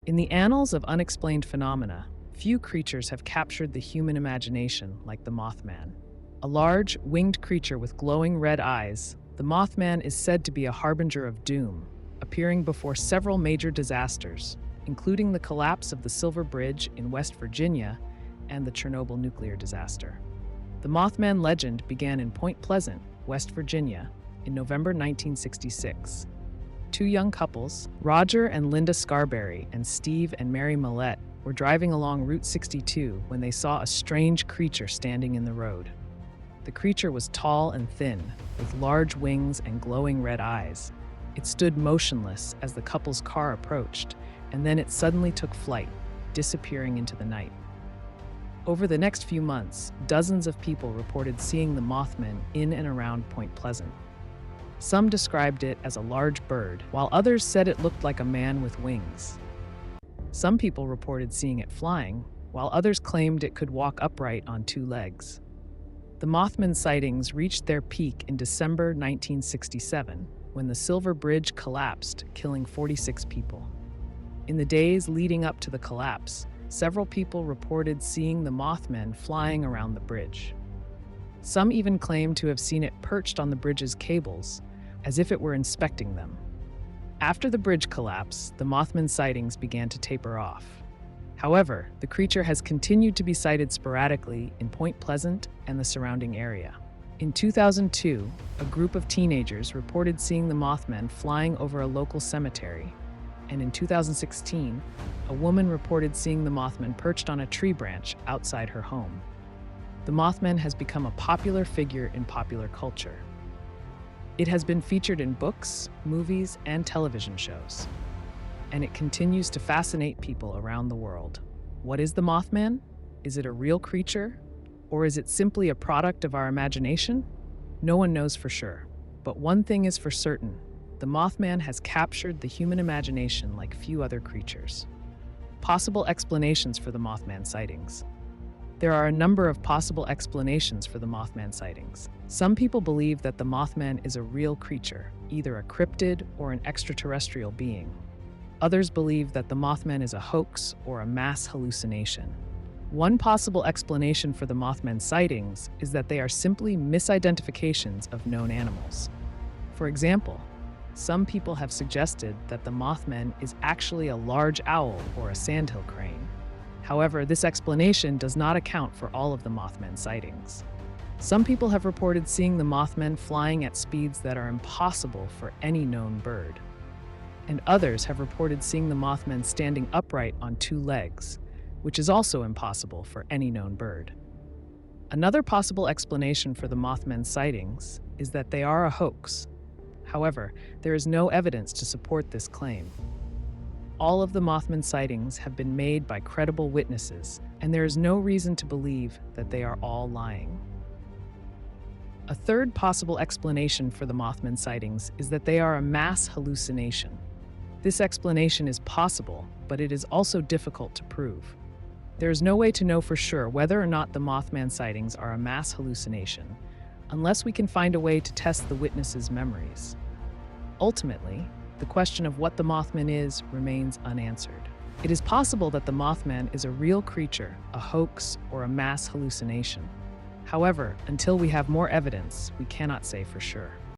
In the annals of unexplained phenomena, few creatures have captured the human imagination like the Mothman. A large, winged creature with glowing red eyes, the Mothman is said to be a harbinger of doom, appearing before several major disasters, including the collapse of the Silver Bridge in West Virginia and the Chernobyl nuclear disaster. The Mothman legend began in Point Pleasant, West Virginia, in November 1966. Two young couples, Roger and Linda Scarberry and Steve and Mary Millette, were driving along Route 62 when they saw a strange creature standing in the road. The creature was tall and thin, with large wings and glowing red eyes. It stood motionless as the couple's car approached, and then it suddenly took flight, disappearing into the night. Over the next few months, dozens of people reported seeing the Mothman in and around Point Pleasant. Some described it as a large bird, while others said it looked like a man with wings. Some people reported seeing it flying, while others claimed it could walk upright on two legs. The Mothman sightings reached their peak in December 1967, when the Silver Bridge collapsed, killing 46 people. In the days leading up to the collapse, several people reported seeing the Mothman flying around the bridge. Some even claimed to have seen it perched on the bridge's cables, as if it were inspecting them. After the bridge collapse, the Mothman sightings began to taper off. However, the creature has continued to be sighted sporadically in Point Pleasant and the surrounding area. In 2002, a group of teenagers reported seeing the Mothman flying over a local cemetery, and in 2016, a woman reported seeing the Mothman perched on a tree branch outside her home. The Mothman has become a popular figure in popular culture. It has been featured in books, movies, and television shows, and it continues to fascinate people around the world. What is the Mothman? Is it a real creature? Or is it simply a product of our imagination? No one knows for sure. But one thing is for certain: the Mothman has captured the human imagination like few other creatures. Possible explanations for the Mothman sightings. There are a number of possible explanations for the Mothman sightings. Some people believe that the Mothman is a real creature, either a cryptid or an extraterrestrial being. Others believe that the Mothman is a hoax or a mass hallucination. One possible explanation for the Mothman sightings is that they are simply misidentifications of known animals. For example, some people have suggested that the Mothman is actually a large owl or a sandhill crane. However, this explanation does not account for all of the Mothman sightings. Some people have reported seeing the Mothman flying at speeds that are impossible for any known bird. And others have reported seeing the Mothman standing upright on two legs, which is also impossible for any known bird. Another possible explanation for the Mothman sightings is that they are a hoax. However, there is no evidence to support this claim. All of the Mothman sightings have been made by credible witnesses, and there is no reason to believe that they are all lying. A third possible explanation for the Mothman sightings is that they are a mass hallucination. This explanation is possible, but it is also difficult to prove. There is no way to know for sure whether or not the Mothman sightings are a mass hallucination, unless we can find a way to test the witnesses' memories. Ultimately, the question of what the Mothman is remains unanswered. It is possible that the Mothman is a real creature, a hoax, or a mass hallucination. However, until we have more evidence, we cannot say for sure.